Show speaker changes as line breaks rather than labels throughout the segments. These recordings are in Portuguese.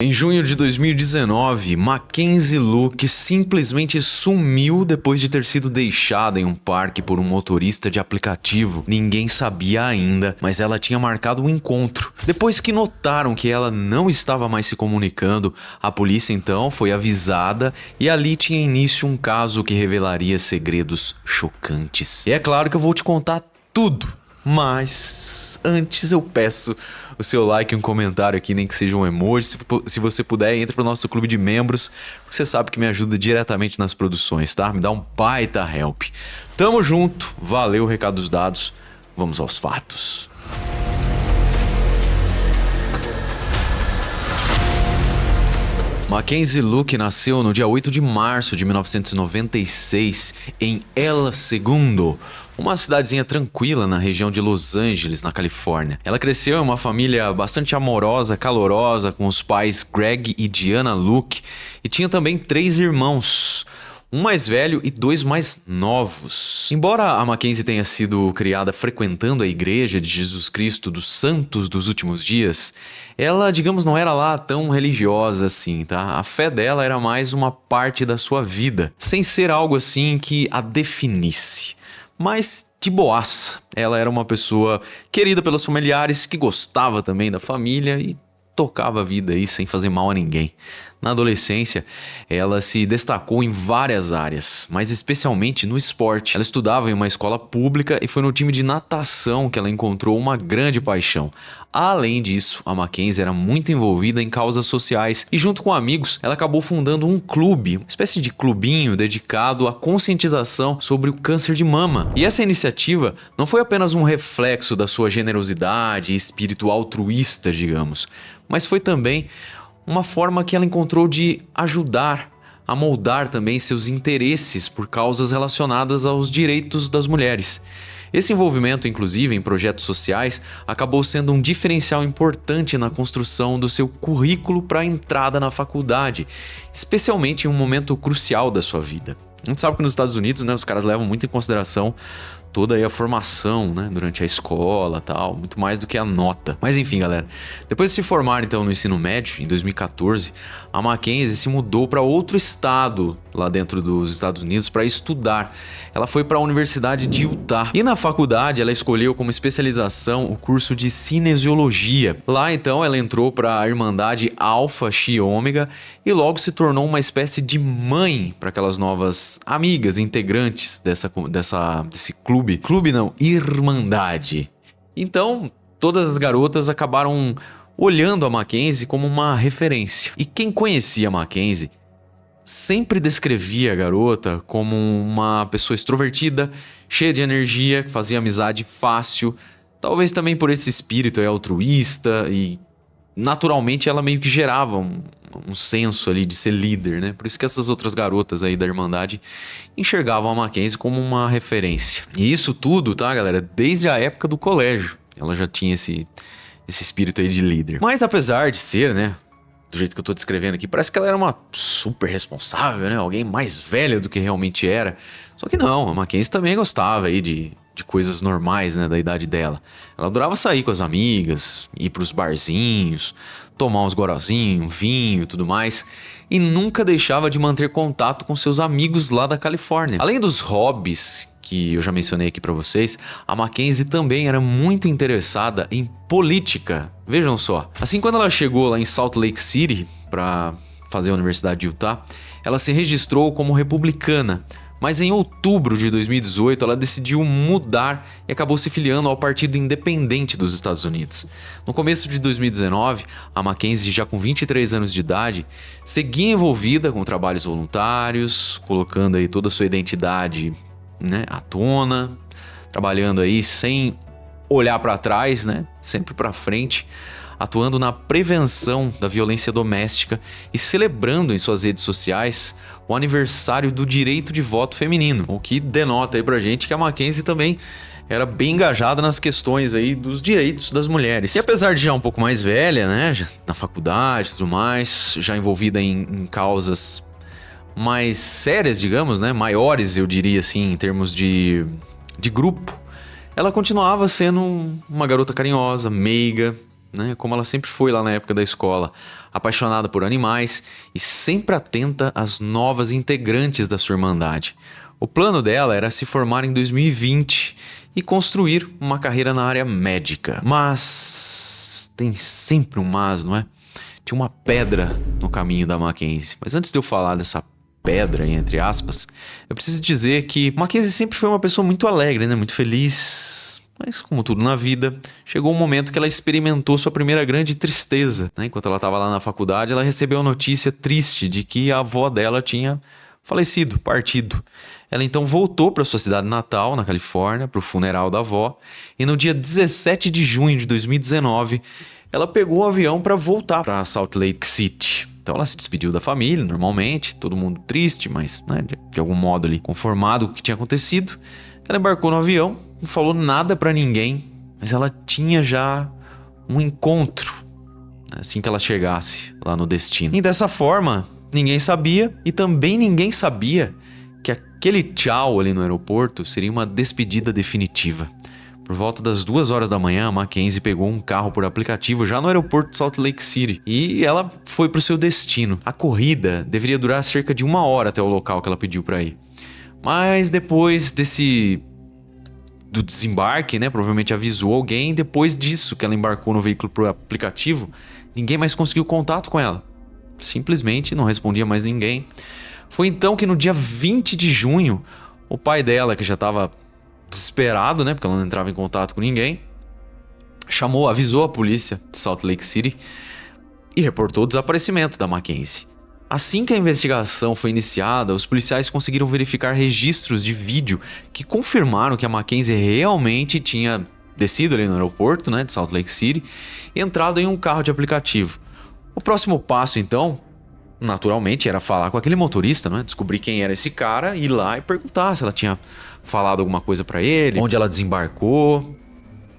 Em junho de 2019, Mackenzie Luke simplesmente sumiu depois de ter sido deixada em um parque por um motorista de aplicativo. Ninguém sabia ainda, mas ela tinha marcado um encontro. Depois que notaram que ela não estava mais se comunicando, a polícia então foi avisada e ali tinha início um caso que revelaria segredos chocantes. E é claro que eu vou te contar tudo, mas antes eu peço o seu like e um comentário aqui, nem que seja um emoji. Se você puder, entre pro nosso clube de membros. Você sabe que me ajuda diretamente nas produções, tá? Me dá um baita help. Tamo junto, valeu, recados dados. Vamos aos fatos. Mackenzie Luke nasceu no dia 8 de março de 1996 em El Segundo, uma cidadezinha tranquila na região de Los Angeles, na Califórnia. Ela cresceu em uma família bastante amorosa, calorosa, com os pais Greg e Diana Luke, e tinha também 3 irmãos, um mais velho e 2 mais novos. Embora a Mackenzie tenha sido criada frequentando a Igreja de Jesus Cristo dos Santos dos Últimos Dias, ela, digamos, não era lá tão religiosa assim, tá? A fé dela era mais uma parte da sua vida, sem ser algo assim que a definisse. Mas de boaça, ela era uma pessoa querida pelos familiares, que gostava também da família e tocava a vida aí sem fazer mal a ninguém. Na adolescência, ela se destacou em várias áreas, mas especialmente no esporte. Ela estudava em uma escola pública e foi no time de natação que ela encontrou uma grande paixão. Além disso, a Mackenzie era muito envolvida em causas sociais e, junto com amigos, ela acabou fundando um clube, uma espécie de clubinho dedicado à conscientização sobre o câncer de mama. E essa iniciativa não foi apenas um reflexo da sua generosidade e espírito altruísta, digamos, mas foi também uma forma que ela encontrou de ajudar a moldar também seus interesses por causas relacionadas aos direitos das mulheres. Esse envolvimento, inclusive, em projetos sociais, acabou sendo um diferencial importante na construção do seu currículo para a entrada na faculdade, especialmente em um momento crucial da sua vida. A gente sabe que nos Estados Unidos, né, os caras levam muito em consideração toda aí a formação, né, durante a escola, tal, muito mais do que a nota. Mas enfim, galera, depois de se formar então no ensino médio, em 2014, a Mackenzie se mudou para outro estado lá dentro dos Estados Unidos para estudar. Ela foi para a Universidade de Utah e na faculdade ela escolheu como especialização o curso de Cinesiologia. Lá então ela entrou para a Irmandade Alpha Chi Ômega e logo se tornou uma espécie de mãe para aquelas novas amigas integrantes desse clube não, Irmandade. Então, todas as garotas acabaram olhando a Mackenzie como uma referência. E quem conhecia a Mackenzie sempre descrevia a garota como uma pessoa extrovertida, cheia de energia, que fazia amizade fácil, talvez também por esse espírito altruísta, e naturalmente ela meio que gerava um senso ali de ser líder, né? Por isso que essas outras garotas aí da Irmandade enxergavam a Mackenzie como uma referência. E isso tudo, tá, galera? Desde a época do colégio. Ela já tinha esse espírito aí de líder. Mas apesar de ser, né, do jeito que eu tô descrevendo aqui, parece que ela era uma super responsável, né? Alguém mais velha do que realmente era. Só que não, a Mackenzie também gostava aí de coisas normais, né, da idade dela. Ela adorava sair com as amigas, ir pros barzinhos, tomar uns gorozinhos, vinho e tudo mais, e nunca deixava de manter contato com seus amigos lá da Califórnia. Além dos hobbies que eu já mencionei aqui pra vocês, a Mackenzie também era muito interessada em política. Vejam só, assim, quando ela chegou lá em Salt Lake City para fazer a Universidade de Utah, ela se registrou como republicana. Mas em outubro de 2018 ela decidiu mudar e acabou se filiando ao Partido Independente dos Estados Unidos. No começo de 2019, a Mackenzie, já com 23 anos de idade, seguia envolvida com trabalhos voluntários, colocando aí toda a sua identidade, né, à tona, trabalhando aí sem olhar para trás, né, sempre para frente, atuando na prevenção da violência doméstica e celebrando em suas redes sociais o aniversário do direito de voto feminino, o que denota aí pra gente que a Mackenzie também era bem engajada nas questões aí dos direitos das mulheres. E apesar de já um pouco mais velha, né, já na faculdade e tudo mais, já envolvida em causas mais sérias, digamos, né, maiores, eu diria assim, em termos de grupo, ela continuava sendo uma garota carinhosa, meiga, né? Como ela sempre foi lá na época da escola, apaixonada por animais e sempre atenta às novas integrantes da sua irmandade. O plano dela era se formar em 2020 e construir uma carreira na área médica. Mas tem sempre um mas, não é? Tinha uma pedra no caminho da Mackenzie. Mas antes de eu falar dessa pedra, entre aspas, eu preciso dizer que Mackenzie sempre foi uma pessoa muito alegre, né? Muito feliz. Mas, como tudo na vida, chegou um momento que ela experimentou sua primeira grande tristeza, né? Enquanto ela estava lá na faculdade, ela recebeu a notícia triste de que a avó dela tinha falecido, partido. Ela então voltou para sua cidade natal, na Califórnia, para o funeral da avó. E no dia 17 de junho de 2019, ela pegou o avião para voltar para Salt Lake City. Então ela se despediu da família, normalmente, todo mundo triste, mas né, de algum modo ali conformado com o que tinha acontecido. Ela embarcou no avião, não falou nada para ninguém, mas ela tinha já um encontro assim que ela chegasse lá no destino. E dessa forma, ninguém sabia e também ninguém sabia que aquele tchau ali no aeroporto seria uma despedida definitiva. Por volta das 2 horas da manhã, a Mackenzie pegou um carro por aplicativo já no aeroporto de Salt Lake City e ela foi para o seu destino. A corrida deveria durar cerca de 1 hora até o local que ela pediu para ir. Mas depois do desembarque, né, provavelmente avisou alguém. Depois disso que ela embarcou no veículo por aplicativo, ninguém mais conseguiu contato com ela. Simplesmente não respondia mais ninguém. Foi então que no dia 20 de junho, o pai dela, que já estava desesperado, né, porque ela não entrava em contato com ninguém, avisou a polícia de Salt Lake City e reportou o desaparecimento da Mackenzie. Assim que a investigação foi iniciada, os policiais conseguiram verificar registros de vídeo que confirmaram que a Mackenzie realmente tinha descido ali no aeroporto, né, de Salt Lake City e entrado em um carro de aplicativo. O próximo passo, então, naturalmente, era falar com aquele motorista, né? Descobrir quem era esse cara, ir lá e perguntar se ela tinha falado alguma coisa pra ele, onde ela desembarcou.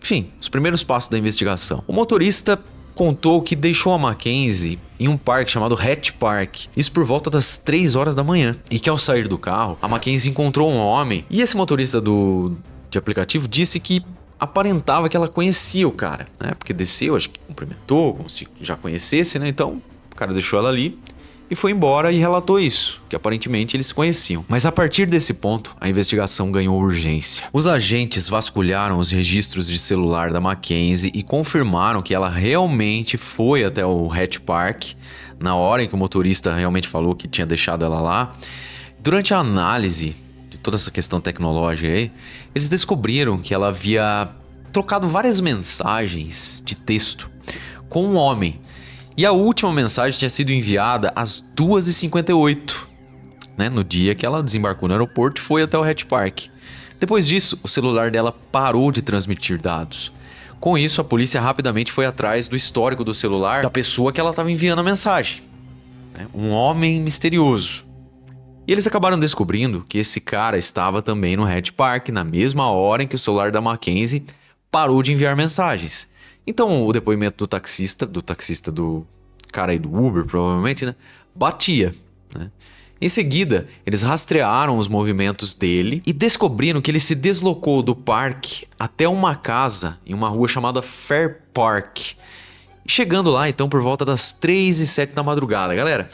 Enfim, os primeiros passos da investigação. O motorista contou que deixou a Mackenzie em um parque chamado Hatch Park, isso por volta das 3 horas da manhã. E que ao sair do carro, a Mackenzie encontrou um homem. E esse motorista de aplicativo disse que aparentava que ela conhecia o cara, né? Porque desceu, acho que cumprimentou, como se já conhecesse, né? Então, o cara deixou ela ali e foi embora e relatou isso, que aparentemente eles se conheciam. Mas a partir desse ponto, a investigação ganhou urgência. Os agentes vasculharam os registros de celular da Mackenzie e confirmaram que ela realmente foi até o Hatch Park na hora em que o motorista realmente falou que tinha deixado ela lá. Durante a análise de toda essa questão tecnológica aí, eles descobriram que ela havia trocado várias mensagens de texto com um homem. E a última mensagem tinha sido enviada às 2h58, né, no dia que ela desembarcou no aeroporto e foi até o Hatch Park. Depois disso, o celular dela parou de transmitir dados. Com isso, a polícia rapidamente foi atrás do histórico do celular da pessoa que ela estava enviando a mensagem, né, um homem misterioso. E eles acabaram descobrindo que esse cara estava também no Hatch Park na mesma hora em que o celular da Mackenzie parou de enviar mensagens. Então o depoimento do cara aí do Uber, provavelmente, né, batia, né? Em seguida, eles rastrearam os movimentos dele e descobriram que ele se deslocou do parque até uma casa em uma rua chamada Fair Park. E chegando lá, então, por volta das 3h07 da madrugada. Galera,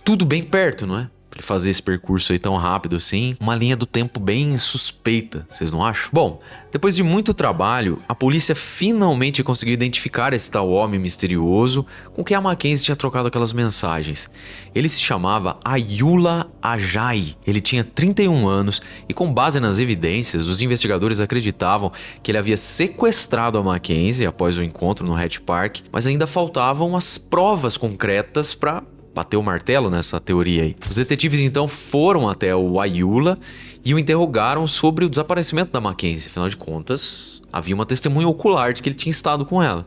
tudo bem perto, não é? Pra ele fazer esse percurso aí tão rápido assim, uma linha do tempo bem suspeita, vocês não acham? Bom, depois de muito trabalho, a polícia finalmente conseguiu identificar esse tal homem misterioso com quem a Mackenzie tinha trocado aquelas mensagens. Ele se chamava Ayula Ajay, ele tinha 31 anos e com base nas evidências, os investigadores acreditavam que ele havia sequestrado a Mackenzie após o encontro no Hatch Park, mas ainda faltavam as provas concretas para bater o martelo nessa teoria aí. Os detetives então foram até o Ayula e o interrogaram sobre o desaparecimento da Mackenzie. Afinal de contas, havia uma testemunha ocular de que ele tinha estado com ela.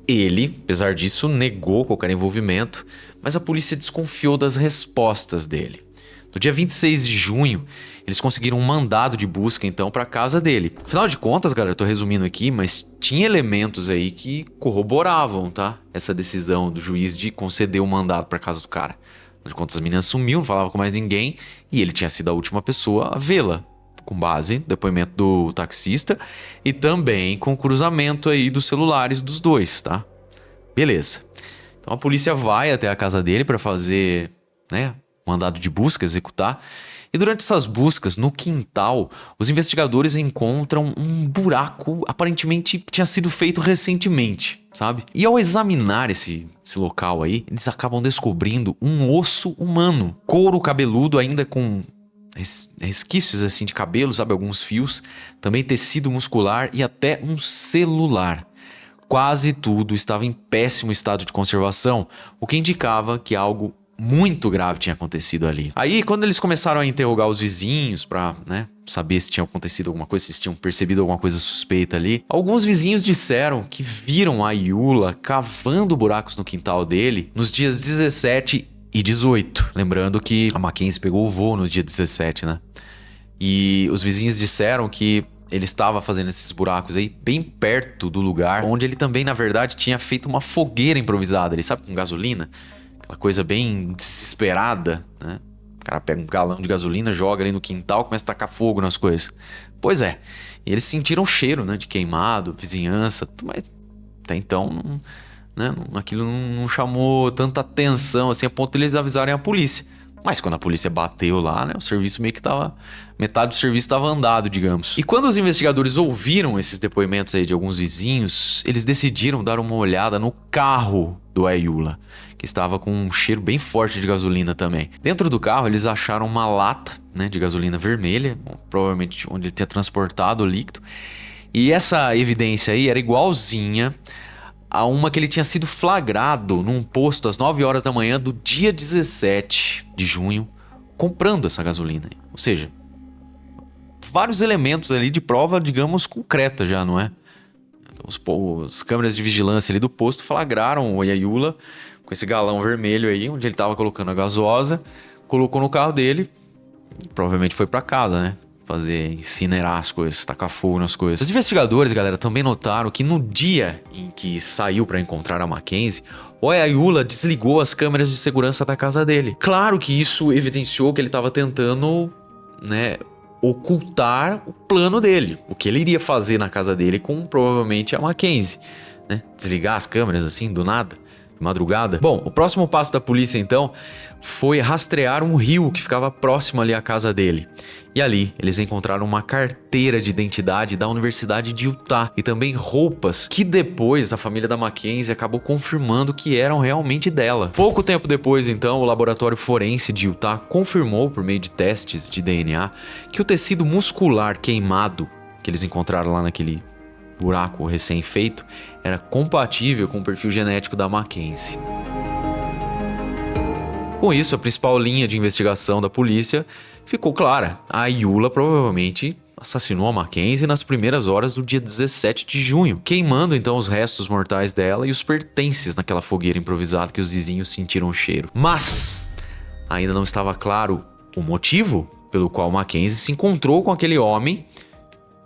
Ele, apesar disso, negou qualquer envolvimento, mas a polícia desconfiou das respostas dele. No dia 26 de junho, eles conseguiram um mandado de busca então para a casa dele. Afinal de contas, galera, eu tô resumindo aqui, mas tinha elementos aí que corroboravam, tá? Essa decisão do juiz de conceder o mandado para casa do cara. Afinal de contas, as meninas sumiu, não falava com mais ninguém e ele tinha sido a última pessoa a vê-la, com base no depoimento do taxista e também com o cruzamento aí dos celulares dos dois, tá? Beleza. Então a polícia vai até a casa dele para fazer, né, mandado de busca, executar. E durante essas buscas, no quintal, os investigadores encontram um buraco aparentemente que tinha sido feito recentemente, sabe? E ao examinar esse local aí, eles acabam descobrindo um osso humano. Couro cabeludo ainda com resquícios assim de cabelo, sabe? Alguns fios. Também tecido muscular e até um celular. Quase tudo estava em péssimo estado de conservação, o que indicava que algo muito grave tinha acontecido ali. Aí, quando eles começaram a interrogar os vizinhos pra, né, saber se tinha acontecido alguma coisa, se eles tinham percebido alguma coisa suspeita ali, alguns vizinhos disseram que viram a Ayula cavando buracos no quintal dele nos dias 17 e 18. Lembrando que a Mackenzie pegou o voo no dia 17, né? E os vizinhos disseram que ele estava fazendo esses buracos aí bem perto do lugar onde ele também, na verdade, tinha feito uma fogueira improvisada, ele sabe, com gasolina. Aquela coisa bem desesperada, né? O cara pega um galão de gasolina, joga ali no quintal, começa a tacar fogo nas coisas. Pois é, e eles sentiram cheiro, né, de queimado, vizinhança, mas até então, né, aquilo não chamou tanta atenção, assim, a ponto de eles avisarem a polícia. Mas quando a polícia bateu lá, né, o serviço meio que tava... Metade do serviço estava andado, digamos. E quando os investigadores ouviram esses depoimentos aí de alguns vizinhos, eles decidiram dar uma olhada no carro do Ayula, que estava com um cheiro bem forte de gasolina também. Dentro do carro, eles acharam uma lata, né, de gasolina vermelha, provavelmente onde ele tinha transportado o líquido. E essa evidência aí era igualzinha a uma que ele tinha sido flagrado num posto às 9 horas da manhã do dia 17 de junho, comprando essa gasolina. Ou seja, vários elementos ali de prova, digamos, concreta já, não é? Então, as câmeras de vigilância ali do posto flagraram o Ayula com esse galão vermelho aí, onde ele estava colocando a gasosa, colocou no carro dele, provavelmente foi para casa, né? Fazer, incinerar as coisas, tacar fogo nas coisas. Os investigadores, galera, também notaram que no dia em que saiu para encontrar a Mackenzie, o Ayula desligou as câmeras de segurança da casa dele. Claro que isso evidenciou que ele estava tentando, né, ocultar o plano dele, o que ele iria fazer na casa dele com provavelmente a Mackenzie, né? Desligar as câmeras assim do nada, de madrugada. Bom, o próximo passo da polícia então foi rastrear um rio que ficava próximo ali à casa dele. E ali eles encontraram uma carteira de identidade da Universidade de Utah e também roupas que depois a família da Mackenzie acabou confirmando que eram realmente dela. Pouco tempo depois, então, o laboratório forense de Utah confirmou por meio de testes de DNA que o tecido muscular queimado que eles encontraram lá naquele buraco recém-feito era compatível com o perfil genético da Mackenzie. Com isso, a principal linha de investigação da polícia ficou clara. A Ayula provavelmente assassinou a Mackenzie nas primeiras horas do dia 17 de junho, queimando então os restos mortais dela e os pertences naquela fogueira improvisada que os vizinhos sentiram o cheiro. Mas ainda não estava claro o motivo pelo qual Mackenzie se encontrou com aquele homem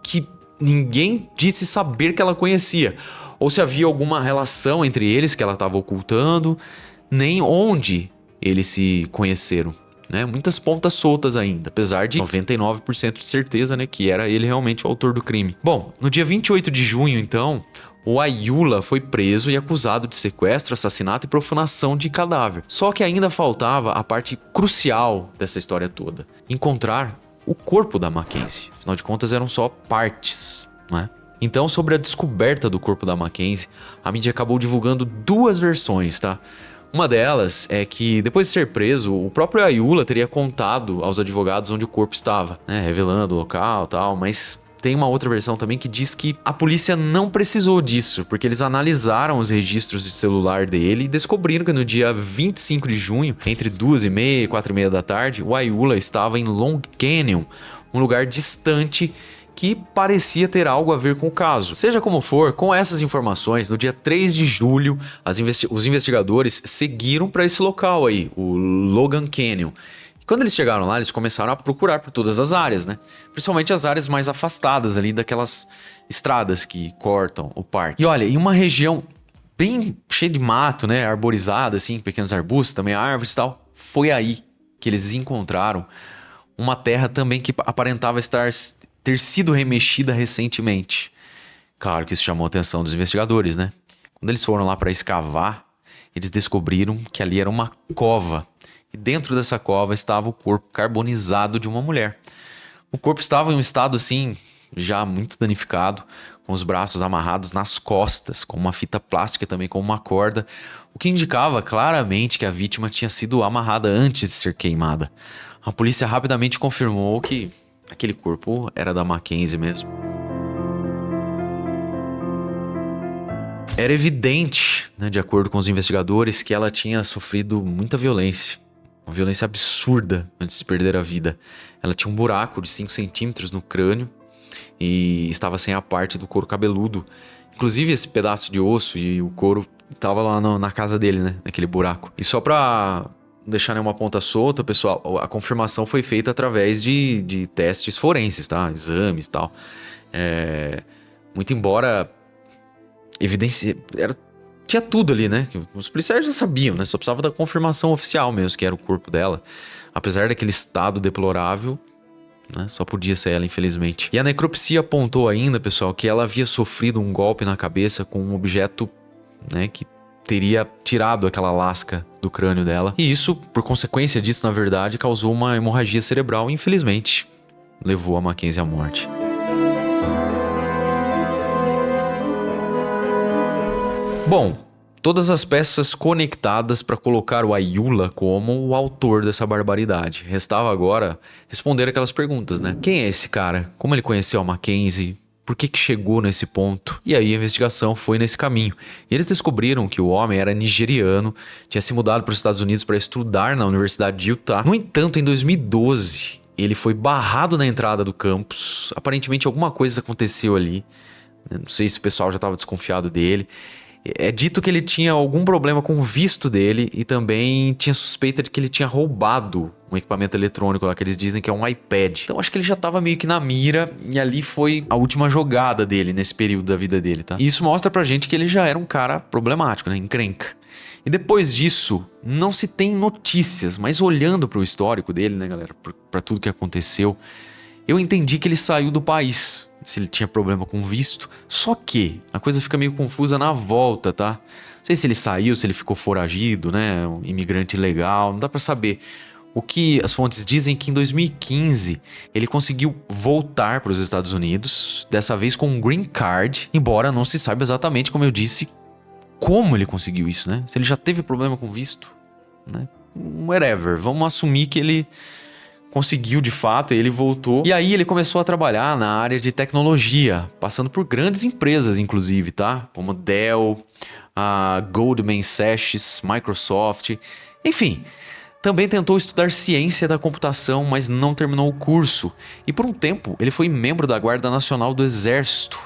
que ninguém disse saber que ela conhecia, ou se havia alguma relação entre eles que ela estava ocultando, nem onde eles se conheceram, né? Muitas pontas soltas ainda, apesar de 99% de certeza, né, que era ele realmente o autor do crime. Bom, no dia 28 de junho, então, o Ayula foi preso e acusado de sequestro, assassinato e profanação de cadáver. Só que ainda faltava a parte crucial dessa história toda: encontrar o corpo da Mackenzie. Afinal de contas, eram só partes, né? Então, sobre a descoberta do corpo da Mackenzie, a mídia acabou divulgando duas versões, tá? Uma delas é que, depois de ser preso, o próprio Ayula teria contado aos advogados onde o corpo estava, né, revelando o local e tal, mas tem uma outra versão também que diz que a polícia não precisou disso, porque eles analisaram os registros de celular dele e descobriram que no dia 25 de junho, entre 2h30 e 4h30 da tarde, o Ayula estava em Long Canyon, um lugar distante que parecia ter algo a ver com o caso. Seja como for, com essas informações, no dia 3 de julho, os investigadores seguiram para esse local aí, o Logan Canyon. E quando eles chegaram lá, eles começaram a procurar por todas as áreas, né? Principalmente as áreas mais afastadas ali daquelas estradas que cortam o parque. E olha, em uma região bem cheia de mato, né? Arborizada, assim, pequenos arbustos, também árvores e tal. Foi aí que eles encontraram uma terra também que aparentava ter sido remexida recentemente. Claro que isso chamou a atenção dos investigadores, né? Quando eles foram lá para escavar, eles descobriram que ali era uma cova. E dentro dessa cova estava o corpo carbonizado de uma mulher. O corpo estava em um estado assim, já muito danificado, com os braços amarrados nas costas, com uma fita plástica também, com uma corda, o que indicava claramente que a vítima tinha sido amarrada antes de ser queimada. A polícia rapidamente confirmou que aquele corpo era da Mackenzie mesmo. Era evidente, né, de acordo com os investigadores, que ela tinha sofrido muita violência. Uma violência absurda antes de perder a vida. Ela tinha um buraco de 5 centímetros no crânio e estava sem a parte do couro cabeludo. Inclusive esse pedaço de osso e o couro estava lá na casa dele, né? Naquele buraco. E só pra não deixar nenhuma ponta solta, pessoal, a confirmação foi feita através de testes forenses, tá? Exames e tal. Muito embora evidência... Tinha tudo ali, né? Os policiais já sabiam, né? Só precisava da confirmação oficial mesmo, que era o corpo dela. Apesar daquele estado deplorável, né? Só podia ser ela, infelizmente. E a necropsia apontou ainda, pessoal, que ela havia sofrido um golpe na cabeça com um objeto, né, que teria tirado aquela lasca do crânio dela. E isso, por consequência disso, na verdade, causou uma hemorragia cerebral e, infelizmente, levou a Mackenzie à morte. Bom, todas as peças conectadas para colocar o Ayula como o autor dessa barbaridade. Restava agora responder aquelas perguntas, né? Quem é esse cara? Como ele conheceu a Mackenzie? Por que chegou nesse ponto? E aí a investigação foi nesse caminho. E eles descobriram que o homem era nigeriano, tinha se mudado para os Estados Unidos para estudar na Universidade de Utah. No entanto, em 2012, ele foi barrado na entrada do campus. Aparentemente alguma coisa aconteceu ali. Não sei se o pessoal já estava desconfiado dele. É dito que ele tinha algum problema com o visto dele e também tinha suspeita de que ele tinha roubado um equipamento eletrônico lá que eles dizem que é um iPad. Então acho que ele já tava meio que na mira e ali foi a última jogada dele nesse período da vida dele, tá? E isso mostra pra gente que ele já era um cara problemático, né? Encrenca. E depois disso, não se tem notícias, mas olhando pro histórico dele, né, galera? Pra tudo que aconteceu, eu entendi que ele saiu do país. Se ele tinha problema com visto. Só que a coisa fica meio confusa na volta, tá? Não sei se ele saiu, se ele ficou foragido, né? Um imigrante ilegal, não dá pra saber. O que as fontes dizem é que em 2015 ele conseguiu voltar para os Estados Unidos, dessa vez com um green card, embora não se saiba exatamente, como eu disse, como ele conseguiu isso, né? Se ele já teve problema com visto, né? Whatever, vamos assumir que ele conseguiu de fato, e ele voltou. E aí ele começou a trabalhar na área de tecnologia, passando por grandes empresas, inclusive, tá? Como Dell, a Goldman Sachs, Microsoft, enfim. Também tentou estudar ciência da computação, mas não terminou o curso. E por um tempo, ele foi membro da Guarda Nacional do Exército.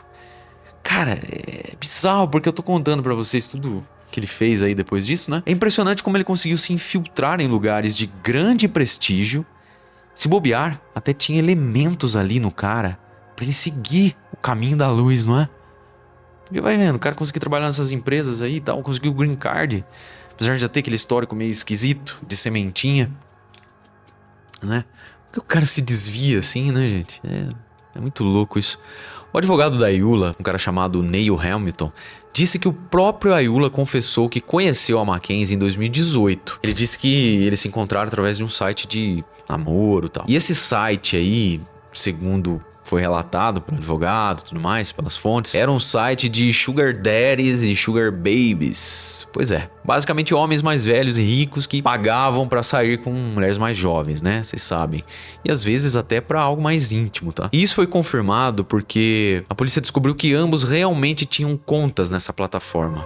Cara, é bizarro, porque eu tô contando pra vocês tudo que ele fez aí depois disso, né? É impressionante como ele conseguiu se infiltrar em lugares de grande prestígio. Se bobear, até tinha elementos ali no cara pra ele seguir o caminho da luz, não é? Porque vai vendo, o cara conseguiu trabalhar nessas empresas aí e tal, conseguiu o green card, apesar de já ter aquele histórico meio esquisito, de sementinha, né? Porque o cara se desvia assim, né, gente? É muito louco isso. O advogado da Ayula, um cara chamado Neil Hamilton, disse que o próprio Ayula confessou que conheceu a Mackenzie em 2018. Ele disse que eles se encontraram através de um site de namoro e tal. E esse site aí, segundo foi relatado pelo advogado e tudo mais, pelas fontes, era um site de sugar daddies e sugar babies. Pois é, basicamente homens mais velhos e ricos que pagavam pra sair com mulheres mais jovens, né? Vocês sabem. E às vezes até pra algo mais íntimo, tá? E isso foi confirmado porque a polícia descobriu que ambos realmente tinham contas nessa plataforma.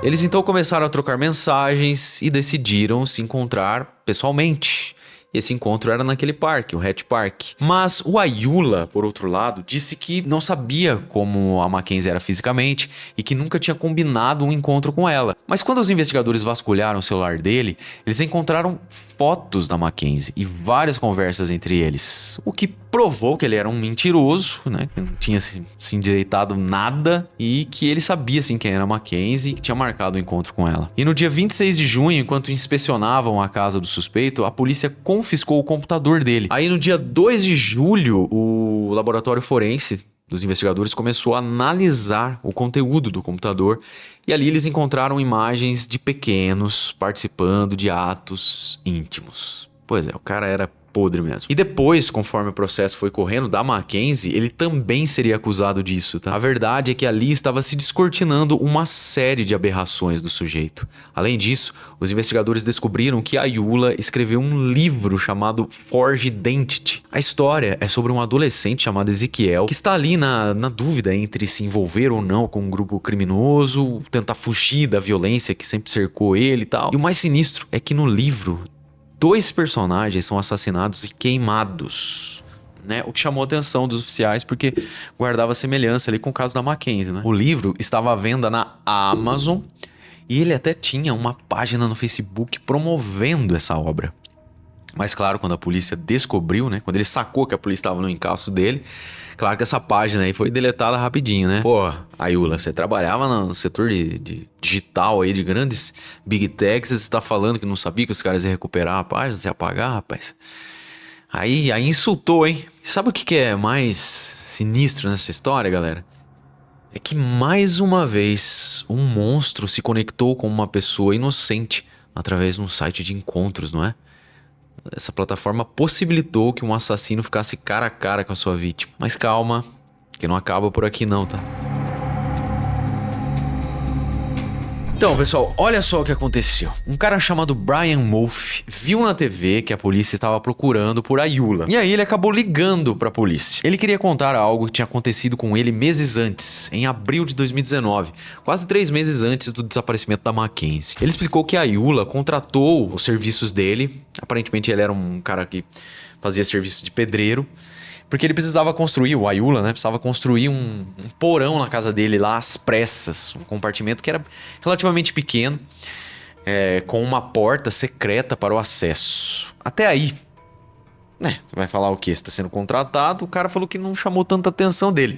Eles então começaram a trocar mensagens e decidiram se encontrar pessoalmente. Esse encontro era naquele parque, o Hatch Park. Mas o Ayula, por outro lado, disse que não sabia como a Mackenzie era fisicamente e que nunca tinha combinado um encontro com ela. Mas quando os investigadores vasculharam o celular dele, eles encontraram fotos da Mackenzie e várias conversas entre eles. O que provou que ele era um mentiroso, né? Que não tinha se endireitado nada e que ele sabia sim quem era a Mackenzie e que tinha marcado o encontro com ela. E no dia 26 de junho, enquanto inspecionavam a casa do suspeito, a polícia confiscou o computador dele. Aí no dia 2 de julho, o laboratório forense dos investigadores começou a analisar o conteúdo do computador e ali eles encontraram imagens de pequenos participando de atos íntimos. Pois é, o cara era podre mesmo. E depois, conforme o processo foi correndo da Mackenzie, ele também seria acusado disso, tá? A verdade é que ali estava se descortinando uma série de aberrações do sujeito. Além disso, os investigadores descobriram que Ayula escreveu um livro chamado Forged Identity. A história é sobre um adolescente chamado Ezequiel que está ali na dúvida entre se envolver ou não com um grupo criminoso, tentar fugir da violência que sempre cercou ele e tal. E o mais sinistro é que no livro 2 personagens são assassinados e queimados, né? O que chamou a atenção dos oficiais porque guardava semelhança ali com o caso da Mackenzie, né? O livro estava à venda na Amazon e ele até tinha uma página no Facebook promovendo essa obra. Mas claro, quando a polícia descobriu, né? Quando ele sacou que a polícia estava no encalço dele, claro que essa página aí foi deletada rapidinho, né? Pô, Ayula, você trabalhava no setor de digital aí, de grandes big techs, você tá falando que não sabia que os caras iam recuperar a página, você ia apagar, rapaz. Aí insultou, hein? E sabe o que é mais sinistro nessa história, galera? É que mais uma vez um monstro se conectou com uma pessoa inocente através de um site de encontros, não é? Essa plataforma possibilitou que um assassino ficasse cara a cara com a sua vítima. Mas calma, que não acaba por aqui não, tá? Então, pessoal, olha só o que aconteceu. Um cara chamado Brian Wolf viu na TV que a polícia estava procurando por Ayula. E aí ele acabou ligando pra polícia. Ele queria contar algo que tinha acontecido com ele meses antes, em abril de 2019, quase 3 meses antes do desaparecimento da Mackenzie. Ele explicou que Ayula contratou os serviços dele. Aparentemente ele era um cara que fazia serviço de pedreiro. Porque ele precisava construir, o Ayula, né? Precisava construir um porão na casa dele lá às pressas. Um compartimento que era relativamente pequeno, com uma porta secreta para o acesso. Até aí, né? Você vai falar o quê? Você está sendo contratado. O cara falou que não chamou tanta atenção dele.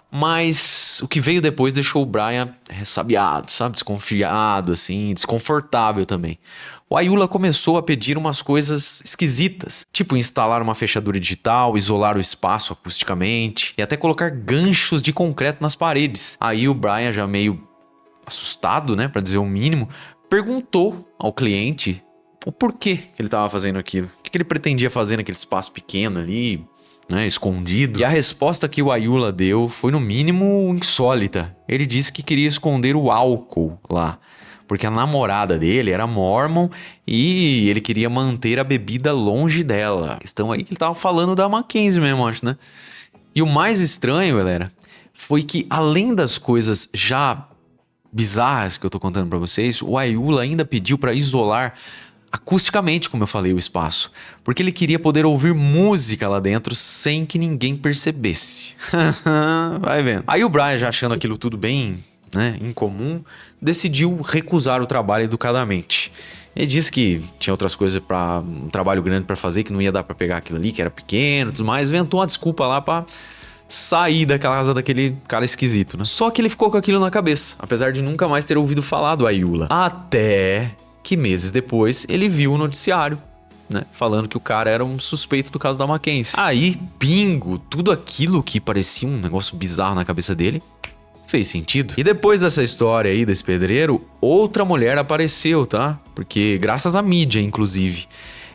Mas o que veio depois deixou o Brian ressabiado, sabe? Desconfiado, assim, desconfortável também. O Ayula começou a pedir umas coisas esquisitas, tipo instalar uma fechadura digital, isolar o espaço acusticamente e até colocar ganchos de concreto nas paredes. Aí o Brian, já meio assustado, né, para dizer o mínimo, perguntou ao cliente o porquê que ele estava fazendo aquilo. O que ele pretendia fazer naquele espaço pequeno ali, né, escondido. E a resposta que o Ayula deu foi no mínimo insólita. Ele disse que queria esconder o álcool lá, porque a namorada dele era mórmon e ele queria manter a bebida longe dela. A questão aí que ele tava falando da Mackenzie mesmo, acho, né? E o mais estranho, galera, foi que além das coisas já bizarras que eu tô contando pra vocês, o Ayula ainda pediu pra isolar acusticamente, como eu falei, o espaço, porque ele queria poder ouvir música lá dentro sem que ninguém percebesse. Vai vendo. Aí o Brian, já achando aquilo tudo bem, né, incomum, decidiu recusar o trabalho educadamente. Ele disse que tinha outras coisas para um trabalho grande para fazer, que não ia dar para pegar aquilo ali, que era pequeno, tudo mais, inventou uma desculpa lá para sair daquela casa daquele cara esquisito, né? Só que ele ficou com aquilo na cabeça, apesar de nunca mais ter ouvido falar do Ayula. Até que meses depois ele viu o noticiário, né, falando que o cara era um suspeito do caso da Mackenzie. Aí, bingo, tudo aquilo que parecia um negócio bizarro na cabeça dele fez sentido. E depois dessa história aí desse pedreiro, outra mulher apareceu, tá? Porque graças à mídia, inclusive,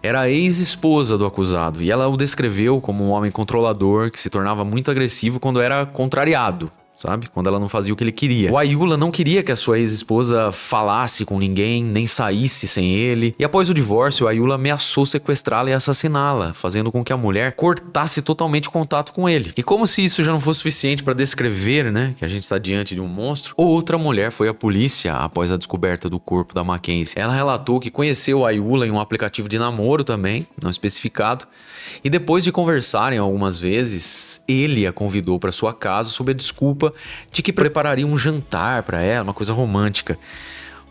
era a ex-esposa do acusado e ela o descreveu como um homem controlador que se tornava muito agressivo quando era contrariado, sabe? Quando ela não fazia o que ele queria. O Ayula não queria que a sua ex-esposa falasse com ninguém, nem saísse sem ele. E após o divórcio, o Ayula ameaçou sequestrá-la e assassiná-la, fazendo com que a mulher cortasse totalmente o contato com ele. E como se isso já não fosse suficiente para descrever, né, que a gente está diante de um monstro, outra mulher foi à polícia após a descoberta do corpo da Mackenzie. Ela relatou que conheceu o Ayula em um aplicativo de namoro também, não especificado. E depois de conversarem algumas vezes, ele a convidou para sua casa sob a desculpa de que prepararia um jantar para ela, uma coisa romântica.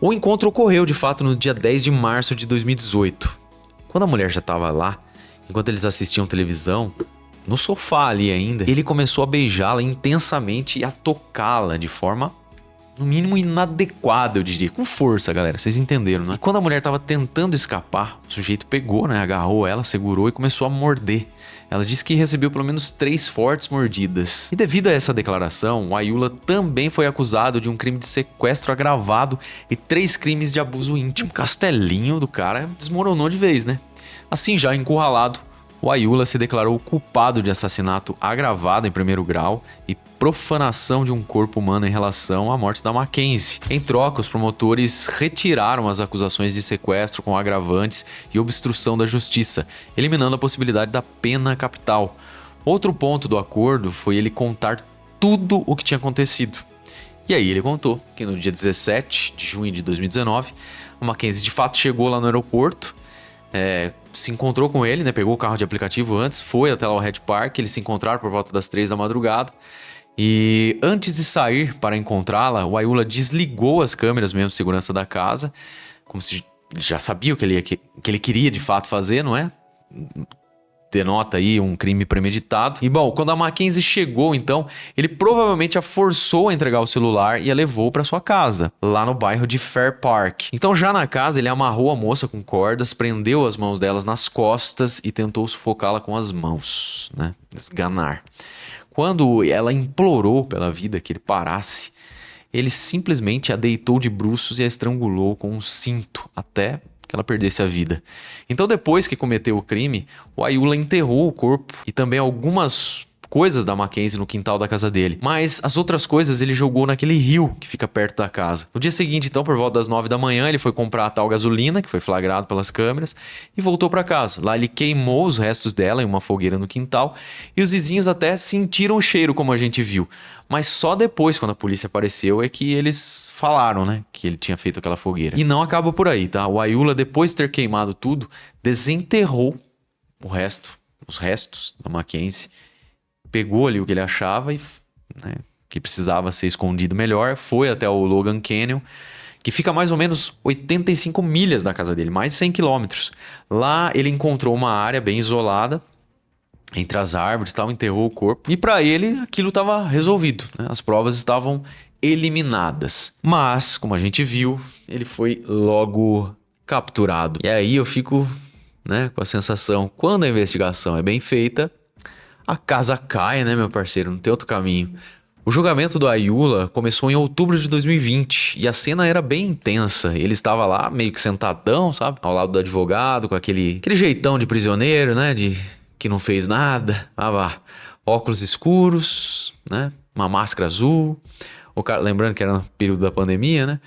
O encontro ocorreu de fato no dia 10 de março de 2018. Quando a mulher já estava lá, enquanto eles assistiam televisão, no sofá ali ainda, ele começou a beijá-la intensamente e a tocá-la de forma no mínimo inadequada, eu diria. Com força, galera, vocês entenderam, né? E quando a mulher tava tentando escapar, o sujeito pegou, né? Agarrou ela, segurou e começou a morder. Ela disse que recebeu pelo menos 3 fortes mordidas. E devido a essa declaração, o Ayula também foi acusado de um crime de sequestro agravado e 3 crimes de abuso íntimo. O castelinho do cara desmoronou de vez, né? Assim, já encurralado, o Ayula se declarou culpado de assassinato agravado em primeiro grau e profanação de um corpo humano em relação à morte da Mackenzie. Em troca, os promotores retiraram as acusações de sequestro com agravantes e obstrução da justiça, eliminando a possibilidade da pena capital. Outro ponto do acordo foi ele contar tudo o que tinha acontecido. E aí ele contou que no dia 17 de junho de 2019, a Mackenzie de fato chegou lá no aeroporto, se encontrou com ele, né? Pegou o carro de aplicativo antes, foi até lá o Red Park, eles se encontraram por volta das 3 da madrugada. E antes de sair para encontrá-la, o Ayula desligou as câmeras mesmo de segurança da casa, como se já sabia o que ele queria de fato fazer, não é? Denota aí um crime premeditado. E bom, quando a Mackenzie chegou, então, ele provavelmente a forçou a entregar o celular e a levou para sua casa, lá no bairro de Fair Park. Então, já na casa, ele amarrou a moça com cordas, prendeu as mãos delas nas costas e tentou sufocá-la com as mãos, né? Esganar. Quando ela implorou pela vida que ele parasse, ele simplesmente a deitou de bruços e a estrangulou com um cinto até que ela perdesse a vida. Então, depois que cometeu o crime, o Ayula enterrou o corpo e também algumas coisas da Mackenzie no quintal da casa dele. Mas as outras coisas ele jogou naquele rio que fica perto da casa. No dia seguinte, então, por volta das 9 da manhã, ele foi comprar a tal gasolina, que foi flagrado pelas câmeras, e voltou para casa. Lá ele queimou os restos dela em uma fogueira no quintal e os vizinhos até sentiram o cheiro, como a gente viu. Mas só depois, quando a polícia apareceu, é que eles falaram, né, que ele tinha feito aquela fogueira. E não acaba por aí, tá? O Ayula, depois de ter queimado tudo, desenterrou os restos da Mackenzie, pegou ali o que ele achava e, né, que precisava ser escondido melhor, foi até o Logan Canyon, que fica mais ou menos 85 milhas da casa dele, mais de 100 quilômetros. Lá ele encontrou uma área bem isolada, entre as árvores, tal, enterrou o corpo. E para ele, aquilo estava resolvido, né? As provas estavam eliminadas. Mas, como a gente viu, ele foi logo capturado. E aí eu fico, né, com a sensação, quando a investigação é bem feita, a casa cai, né, meu parceiro? Não tem outro caminho. O julgamento do Ayula começou em outubro de 2020 e a cena era bem intensa. Ele estava lá meio que sentadão, sabe? Ao lado do advogado, com aquele jeitão de prisioneiro, né? Que não fez nada. Óculos escuros, né? Uma máscara azul. O cara, lembrando que era no período da pandemia, né?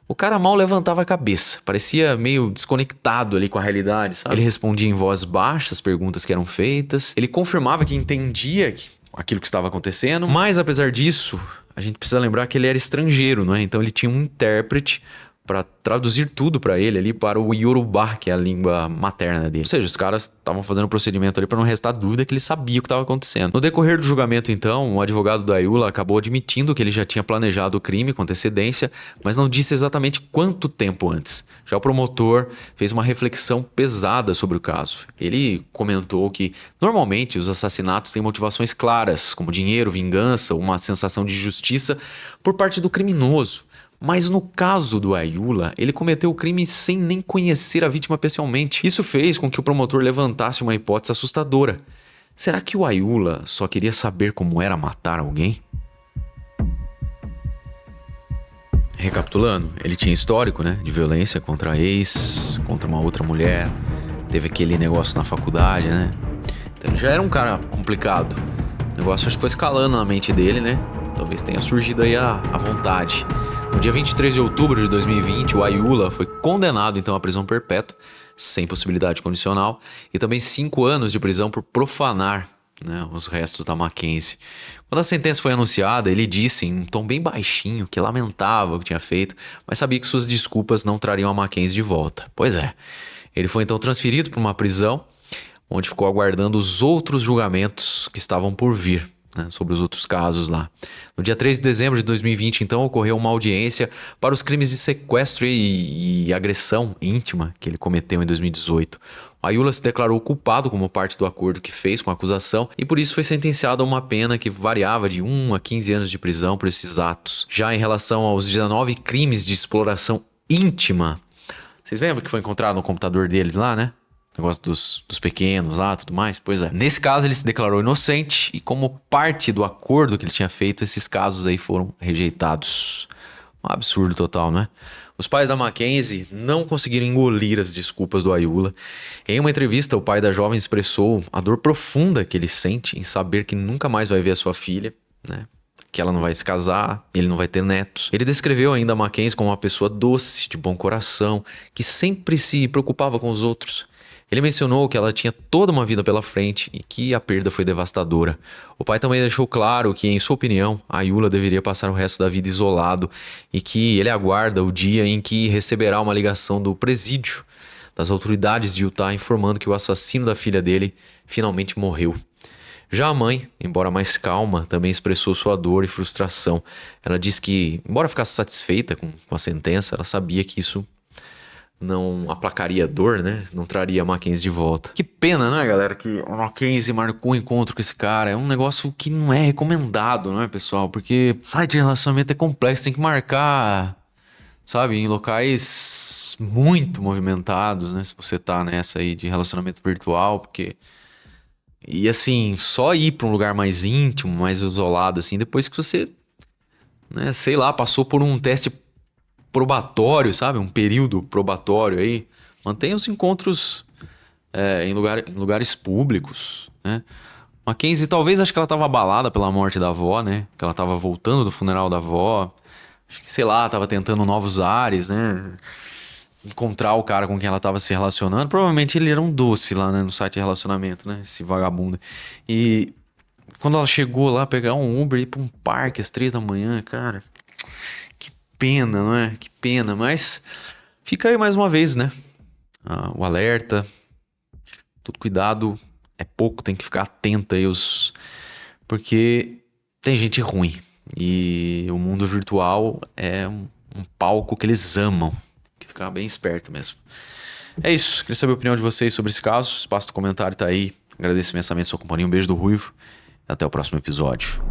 O cara mal levantava a cabeça, parecia meio desconectado ali com a realidade, sabe? Ele respondia em voz baixa as perguntas que eram feitas. Ele confirmava que entendia aquilo que estava acontecendo, mas apesar disso, a gente precisa lembrar que ele era estrangeiro, não é? Então ele tinha um intérprete para traduzir tudo para ele ali para o Yorubá, que é a língua materna dele. Ou seja, os caras estavam fazendo o procedimento ali para não restar dúvida que ele sabia o que estava acontecendo. No decorrer do julgamento, então, o advogado do Ayula acabou admitindo que ele já tinha planejado o crime com antecedência, mas não disse exatamente quanto tempo antes. Já o promotor fez uma reflexão pesada sobre o caso. Ele comentou que, normalmente, os assassinatos têm motivações claras, como dinheiro, vingança, uma sensação de justiça por parte do criminoso. Mas no caso do Ayula, ele cometeu o crime sem nem conhecer a vítima pessoalmente. Isso fez com que o promotor levantasse uma hipótese assustadora. Será que o Ayula só queria saber como era matar alguém? Recapitulando, ele tinha histórico, né, de violência contra a ex, contra uma outra mulher. Teve aquele negócio na faculdade, né? Então ele já era um cara complicado. O negócio acho que foi escalando na mente dele, né? Talvez tenha surgido aí a vontade. No dia 23 de outubro de 2020, o Ayula foi condenado então à prisão perpétua, sem possibilidade condicional, e também 5 anos de prisão por profanar, né, os restos da Mackenzie. Quando a sentença foi anunciada, ele disse em um tom bem baixinho que lamentava o que tinha feito, mas sabia que suas desculpas não trariam a Mackenzie de volta. Pois é, ele foi então transferido para uma prisão, onde ficou aguardando os outros julgamentos que estavam por vir. né, sobre os outros casos lá. No dia 3 de dezembro de 2020, então, ocorreu uma audiência para os crimes de sequestro e agressão íntima que ele cometeu em 2018. Ayula se declarou culpado como parte do acordo que fez com a acusação e por isso foi sentenciado a uma pena que variava de 1 a 15 anos de prisão por esses atos. Já em relação aos 19 crimes de exploração íntima, vocês lembram que foi encontrado no computador dele lá, né? Negócio dos pequenos lá, tudo mais. Pois é. Nesse caso, ele se declarou inocente e como parte do acordo que ele tinha feito, esses casos aí foram rejeitados. Um absurdo total, né? Os pais da Mackenzie não conseguiram engolir as desculpas do Ayula. Em uma entrevista, o pai da jovem expressou a dor profunda que ele sente em saber que nunca mais vai ver a sua filha, né? Que ela não vai se casar, ele não vai ter netos. Ele descreveu ainda a Mackenzie como uma pessoa doce, de bom coração, que sempre se preocupava com os outros. Ele mencionou que ela tinha toda uma vida pela frente e que a perda foi devastadora. O pai também deixou claro que, em sua opinião, Ayula deveria passar o resto da vida isolado e que ele aguarda o dia em que receberá uma ligação do presídio das autoridades de Utah informando que o assassino da filha dele finalmente morreu. Já a mãe, embora mais calma, também expressou sua dor e frustração. Ela disse que, embora ficasse satisfeita com a sentença, ela sabia que isso não aplacaria a dor, né? Não traria a Mackenzie de volta. Que pena, né, galera? Que o Mackenzie marcou o encontro com esse cara. É um negócio que não é recomendado, né, pessoal? Porque site de relacionamento é complexo. Tem que marcar, sabe, em locais muito movimentados, né? Se você tá nessa aí de relacionamento virtual, porque... E assim, só ir pra um lugar mais íntimo, mais isolado, assim, depois que você, né, sei lá, passou por um teste probatório, sabe? Um período probatório aí. Mantenha os encontros em lugares públicos, né? Mackenzie, talvez, acho que ela tava abalada pela morte da avó, né? Que ela tava voltando do funeral da avó. Acho que, sei lá, tava tentando novos ares, né? Encontrar o cara com quem ela tava se relacionando. Provavelmente ele era um doce lá, né? No site de relacionamento, né? Esse vagabundo. E quando ela chegou lá, pegar um Uber e ir pra um parque às 3 da manhã, cara... Pena, não é? Que pena, mas fica aí mais uma vez, né? O alerta, todo cuidado é pouco, tem que ficar atento aí porque tem gente ruim e o mundo virtual é um palco que eles amam, tem que ficar bem esperto mesmo. É isso, queria saber a opinião de vocês sobre esse caso, espaço do comentário tá aí, agradeço imensamente a sua companhia, um beijo do Ruivo e até o próximo episódio.